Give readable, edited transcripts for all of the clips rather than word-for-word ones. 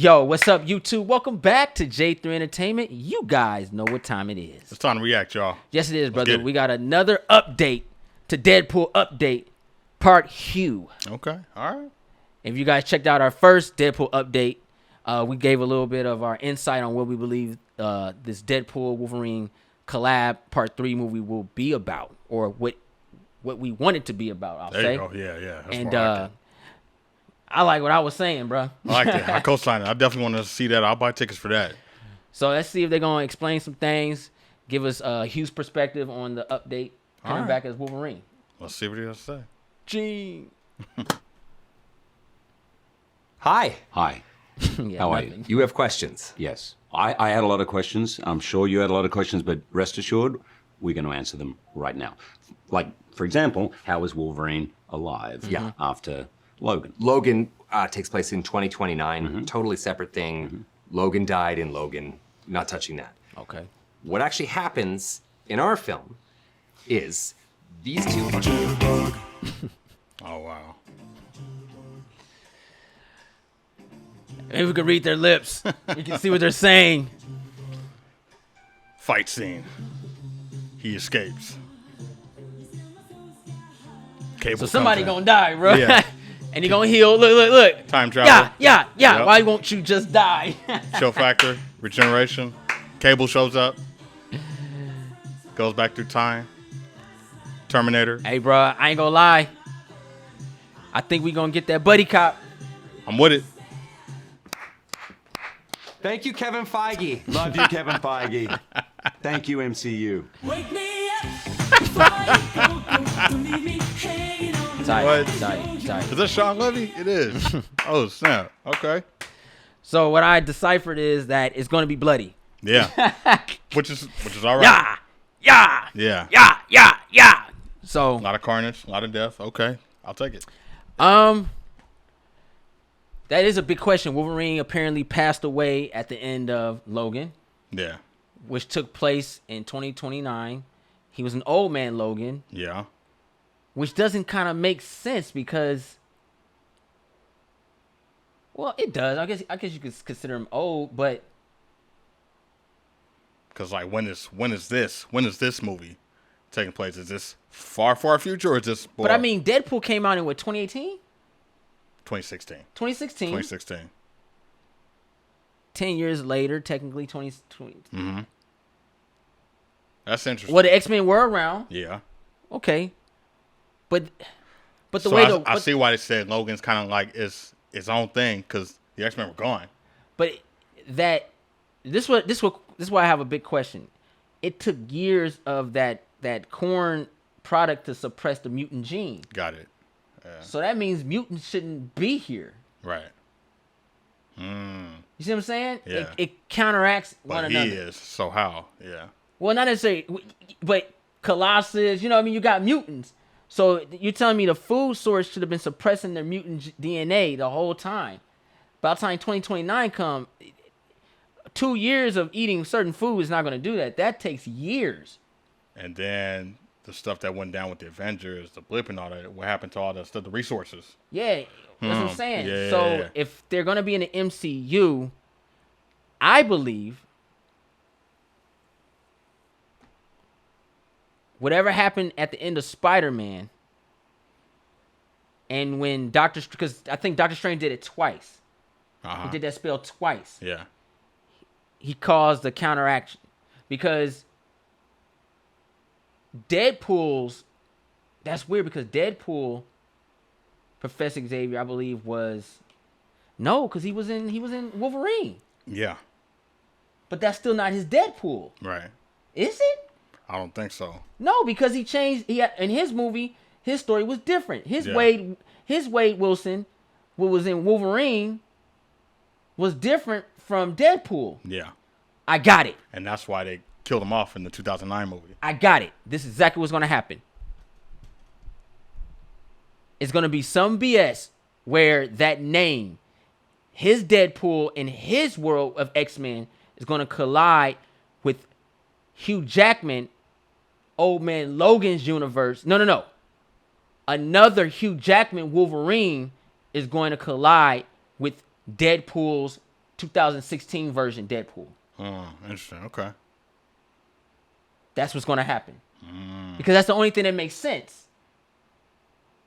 Yo, what's up, YouTube? Welcome back to J3 Entertainment. You guys know what time it is. It's time to react, y'all. Yes, it is, brother. We got another update to Deadpool update, part Hugh. Okay, all right. If you guys checked out our first Deadpool update, we gave a little bit of our insight on what we believe this Deadpool Wolverine collab part 3 movie will be about, or what we want it to be about, I'll say. There you go. Yeah. That's And like I like what I was saying, bro. I like that. I co-sign it. I definitely want to see that. I'll buy tickets for that. So let's see if they're going to explain some things, give us Hugh's perspective on the update, coming back as Wolverine. Let's see what he has to say. Gene. Hi. Hi. Yeah, How are nothing. you? You have questions. Yes. I had a lot of questions. I'm sure you had a lot of questions, but rest assured, we're going to answer them right now. Like, for example, how is Wolverine alive after Logan? Logan takes place in 2029. Totally separate thing. Logan died in Logan. Not touching that. Okay. What actually happens in our film is these two. Oh, wow. Maybe we could read their lips. We can see what they're saying. Fight scene. He escapes. Cable So somebody comes gonna in. die, bro. Yeah. And he gonna heal. Look. Time travel. Yeah. Yep. Why won't you just die? Chill factor. Regeneration. Cable shows up. Goes back through time. Terminator. Hey, bro, I ain't gonna lie. I think we gonna get that buddy cop. I'm with it. Thank you, Kevin Feige. Love you, Kevin Feige. Thank you, MCU. Wake me up before you go. Don't leave me hanging on the Tight. Is that Sean Levy? It is. Oh, snap. Okay. So what I deciphered is that it's gonna be bloody. Yeah. which is all right. Yeah. Yeah. So A lot of carnage, a lot of death. Okay. I'll take it. that is a big question. Wolverine apparently passed away at the end of Logan, Yeah. which took place in 2029. He was an old man Logan, Yeah. which doesn't kind of make sense because, well, it does. I guess you could consider him old, but Because like when is this movie taking place? Is this far future or is this? but I mean, Deadpool came out in what, 2018, 2016. 2016, 2016. 10 years later, technically 2020. That's interesting. Well, the X-Men were around, Yeah. okay, but the So way I see why they said Logan's kind of like its own thing because the X-Men were gone. But that this is why I have a big question. It took years of that corn product to suppress the mutant gene. Got it. So that means mutants shouldn't be here. Right. You see what I'm saying? Yeah. It counteracts one But he another. is. So how? Yeah. Well, not necessarily, but Colossus, you know what I mean? You got mutants. So you're telling me the food source should have been suppressing their mutant DNA the whole time. By the time 2029 come, 2 years of eating certain food is not going to do that. That takes years. And then the stuff that went down with the Avengers, the blip and all that. What happened to all the stuff, the resources? Yeah, that's what I'm saying. Yeah, So yeah. if they're going to be in the MCU, I believe whatever happened at the end of Spider-Man and when because I think Doctor Strange did it twice. He did that spell twice. Yeah. He caused the counteraction because that's weird because Deadpool, Professor Xavier, I believe because he was in Wolverine, Yeah. but that's still not his Deadpool, Right. is it? I don't think so. No, because he changed. In his movie, his story was different. His Yeah. Wade Wilson, what was in Wolverine, was different from Deadpool. Yeah. I got it. And that's why they killed him off in the 2009 movie. I got it. This is exactly what's going to happen. It's going to be some BS where that name, his Deadpool in his world of X-Men, is going to collide with Hugh Jackman, Old Man Logan's universe. No. Another Hugh Jackman Wolverine is going to collide with Deadpool's 2016 version Deadpool. Oh, interesting. Okay. That's what's going to happen. Because that's the only thing that makes sense.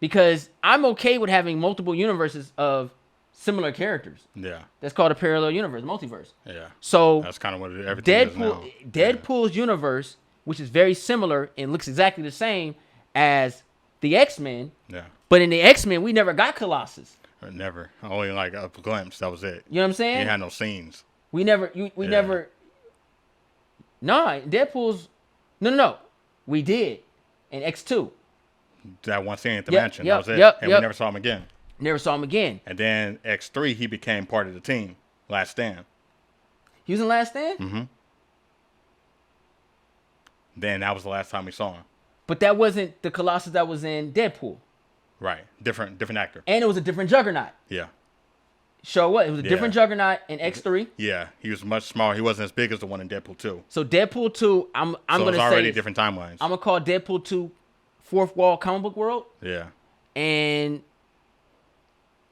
Because I'm okay with having multiple universes of similar characters. Yeah. That's called a parallel universe, multiverse. Yeah. So That's kind of what everything is now. Deadpool's universe, which is very similar and looks exactly the same as the X-Men. Yeah. But in the X-Men, we never got Colossus. Or never. Only like a glimpse. That was it. You know what I'm saying? He had no scenes. We never. Nah, Deadpool's. No. We did in X2. That one scene at the Yep, mansion. yep, That was it. yep, And yep. we never saw him again. Never saw him again. And then X3, he became part of the team. Last Stand. He was in Last Stand? Mm-hmm. Then that was the last time we saw him. But that wasn't the Colossus that was in Deadpool. Right. Different actor. And it was a different Juggernaut. Yeah. Sure what? It was a Yeah. different Juggernaut in X3. Yeah. He was much smaller. He wasn't as big as the one in Deadpool 2. So Deadpool 2, I'm So going it's to already say different timelines. I'm going to call Deadpool 2 Fourth Wall Comic Book World. Yeah. And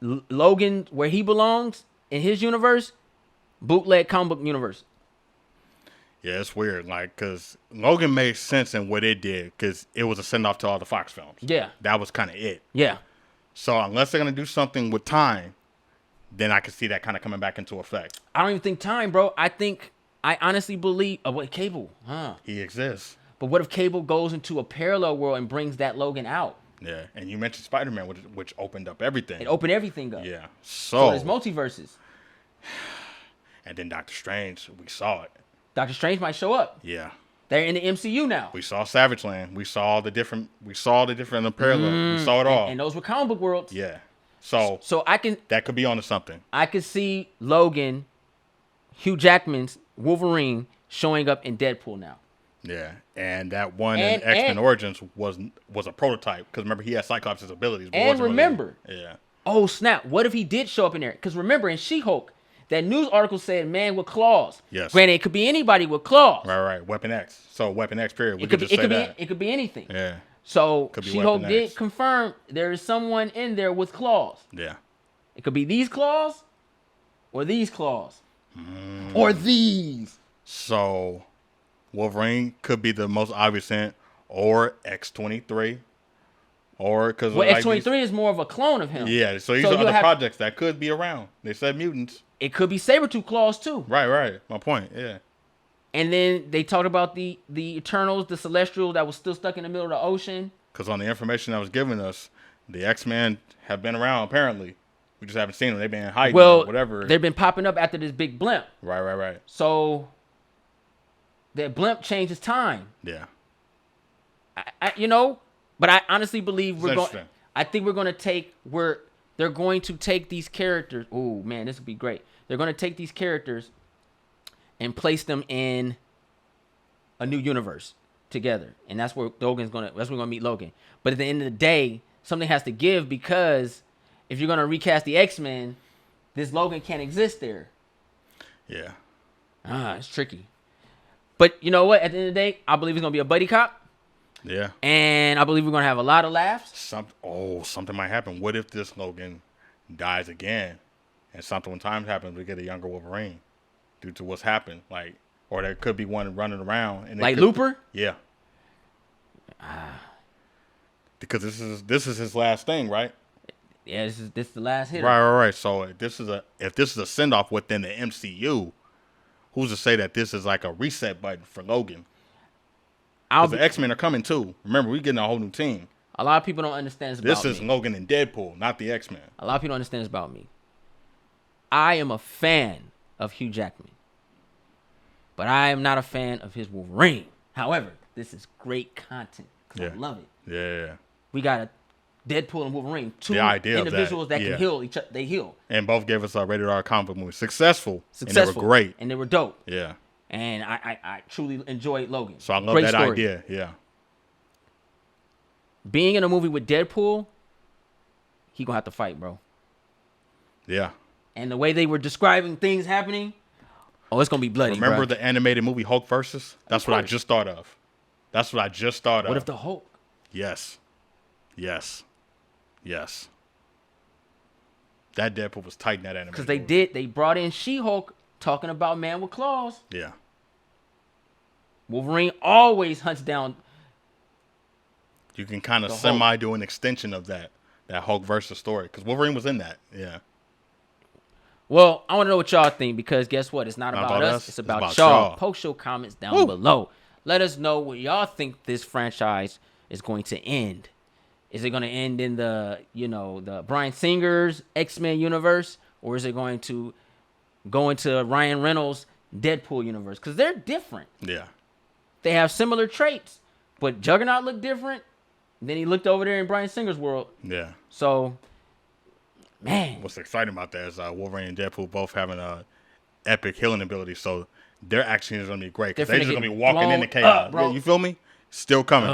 Logan, where he belongs in his universe, bootleg comic book universe. Yeah, it's weird. Like, because Logan made sense in what it did because it was a send-off to all the Fox films. Yeah. That was kind of it. Yeah. So unless they're going to do something with time, then I can see that kind of coming back into effect. I don't even think time, bro. I honestly believe, what, Cable? He exists. But what if Cable goes into a parallel world and brings that Logan out? Yeah. And you mentioned Spider-Man, which opened up everything. It opened everything up. Yeah. So there's multiverses. And then Doctor Strange, we saw it. Doctor Strange might show up. Yeah. They're in the MCU now. We saw Savage Land. We saw the different parallel. We saw it all. And those were comic book worlds. Yeah. So that could be onto something. I could see Logan, Hugh Jackman's Wolverine showing up in Deadpool now. Yeah. And that one in X-Men Origins was a prototype. Because remember, he had Cyclops' abilities. But And remember. Yeah. Oh, snap. What if he did show up in there? Because remember, in She-Hulk, that news article said man with claws. Yes. Granted, it could be anybody with claws. Right. Weapon X. So Weapon X period. It could be anything. Yeah. So Could be She-Hulk Weapon did X. confirm there is someone in there with claws. Yeah. It could be these claws or these claws. Or these. So Wolverine could be the most obvious hint, or X-23, or because Well, X-23 is more of a clone of him. Yeah, so these So are you'll other have- projects that could be around. They said mutants. It could be Sabretooth claws too. Right. My point. Yeah. And then they talked about the Eternals, the Celestial that was still stuck in the middle of the ocean. Because on the information that was given us, the X-Men have been around apparently. We just haven't seen them. They've been hiding. Well, or whatever. they've been popping up after this big blimp. Right. So that blimp changes time. Yeah. But I honestly believe we're going. interesting. I think they're going to take these characters. Oh man, this would be great. They're going to take these characters and place them in a new universe together, and that's where Logan's gonna. That's where we're gonna meet Logan. But at the end of the day, something has to give because if you're gonna recast the X-Men, this Logan can't exist there. Yeah. It's tricky. But you know what? At the end of the day, I believe it's gonna be a buddy cop. Yeah. And I believe we're gonna have a lot of laughs. Something might happen. What if this Logan dies again, and something when time happens, we get a younger Wolverine due to what's happened? Like, or there could be one running around, and Like Looper? Yeah. Because this is his last thing, right? Yeah, this is the last hit. Right. So if this is a send off within the MCU, who's to say that this is like a reset button for Logan? Because the X-Men are coming too. Remember, we're getting a whole new team. A lot of people don't understand this about This is me. Logan and Deadpool, not the X-Men. A lot of people don't understand this about me. I am a fan of Hugh Jackman. But I am not a fan of his Wolverine. However, this is great content. Because I love it. Yeah. We got a Deadpool and Wolverine. Two The idea of individuals that yeah. can heal each other. They heal. And both gave us a rated R comic book movie. Successful. And they were great. And they were dope. Yeah. And I truly enjoyed Logan. So I love Great that story. idea. Yeah. Being in a movie with Deadpool, he gonna have to fight, bro. Yeah. And the way they were describing things happening, it's gonna be bloody. Remember bruh. the animated movie Hulk versus? That's what I course. just thought of. What if the Hulk? Yes. That Deadpool was tight in that animation. Because they brought in She-Hulk talking about man with claws. Yeah. Wolverine always hunts down. You can kind of The Hulk. semi do an extension of that Hulk versus story because Wolverine was in that. Yeah. Well, I want to know what y'all think because guess what? It's not about us. It's about y'all. Post your comments down below. Let us know what y'all think this franchise is going to end. Is it going to end in the Bryan Singer's X-Men universe, or is it going to go into Ryan Reynolds' Deadpool universe? Because they're different. Yeah. They have similar traits, but Juggernaut looked different. Then he looked over there in Bryan Singer's world. Yeah. So, man. What's exciting about that is Wolverine and Deadpool both having epic healing ability, so their action is going to be great because they're just going to be walking into chaos. Bro. Yeah, you feel me? Still coming.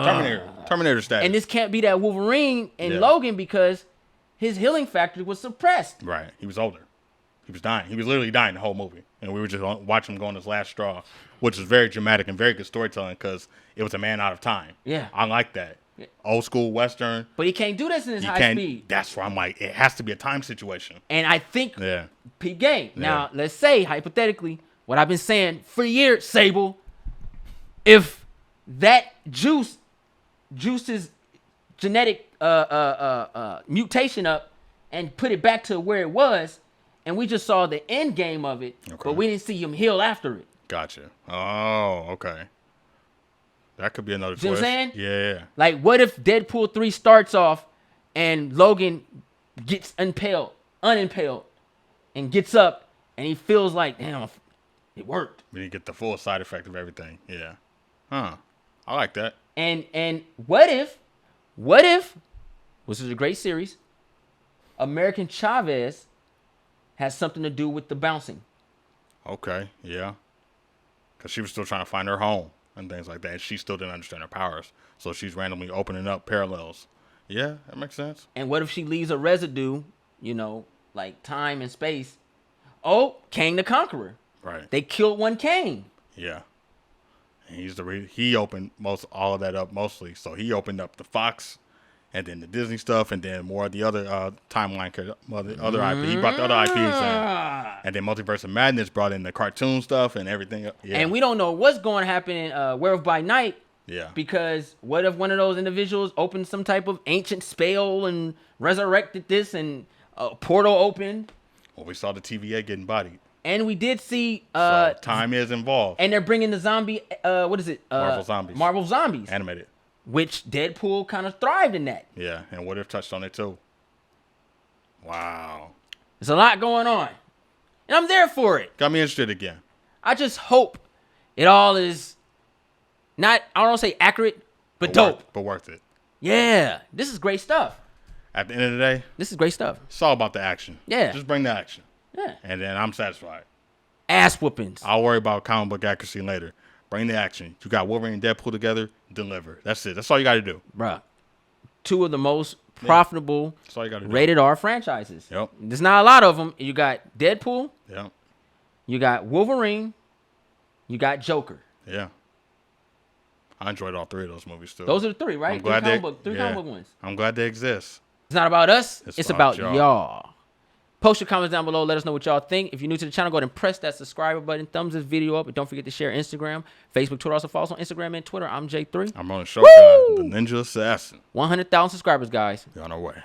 Terminator status. And this can't be that Wolverine and Logan because his healing factor was suppressed. Right. He was older. He was dying. He was literally dying the whole movie. And we were just watching him go on his last straw, which is very dramatic and very good storytelling because it was a man out of time. Yeah. I like that. Yeah. Old school Western. But he can't do this in his high speed. That's why I'm like, it has to be a time situation. And I think, peep game. Yeah. Now, let's say, hypothetically, what I've been saying for years, Sable, if that juiced his genetic mutation up and put it back to where it was, and we just saw the end game of it, but we didn't see him heal after it. Gotcha. Oh, okay. That could be another twist. See what I'm saying? Yeah. Like, what if Deadpool 3 starts off and Logan gets unimpaled, and gets up, and he feels like, damn, it worked. Then you get the full side effect of everything. Yeah. Huh. I like that. And what if, which is a great series, American Chavez has something to do with the bouncing. Okay, yeah. Because she was still trying to find her home and things like that. And she still didn't understand her powers. So she's randomly opening up parallels. Yeah, that makes sense. And what if she leaves a residue, like time and space? Oh, Kang the Conqueror. Right. They killed one Kang. Yeah. And he opened all of that up mostly. So he opened up the Fox and then the Disney stuff, and then more of the other timeline, other IP. He brought the other IPs in. And then Multiverse of Madness brought in the cartoon stuff and everything. Yeah. And we don't know what's going to happen in Werewolf by Night. Yeah. Because what if one of those individuals opened some type of ancient spell and resurrected this and a portal opened? Well, we saw the TVA getting bodied. And we did see... so time is involved. And they're bringing the zombie... what is it? Marvel Zombies. Marvel Zombies. Animated. Which Deadpool kind of thrived in that. Yeah, and What If touched on it too. Wow. There's a lot going on. And I'm there for it. Got me interested again. I just hope it all is not, I don't want to say accurate, but dope. But worth it. Yeah. This is great stuff. At the end of the day, this is great stuff. It's all about the action. Yeah. Just bring the action. Yeah. And then I'm satisfied. Ass whoopings. I'll worry about comic book accuracy later. Bring the action. You got Wolverine and Deadpool together, deliver. That's it. That's all you got to do. Bruh. Two of the most profitable That's all you gotta do. rated R franchises. Yep. There's not a lot of them. You got Deadpool. Yep. You got Wolverine. You got Joker. Yeah. I enjoyed all three of those movies too. Those are the three, right? Three comic book ones. I'm glad they exist. It's not about us. It's about y'all. y'all. Post your comments down below. Let us know what y'all think. If you're new to the channel, go ahead and press that subscriber button. Thumbs this video up. And don't forget to share Instagram, Facebook, Twitter. Also follow us on Instagram and Twitter. I'm J3. I'm on the Shogun, the Ninja Assassin. 100,000 subscribers, guys. You're on our way.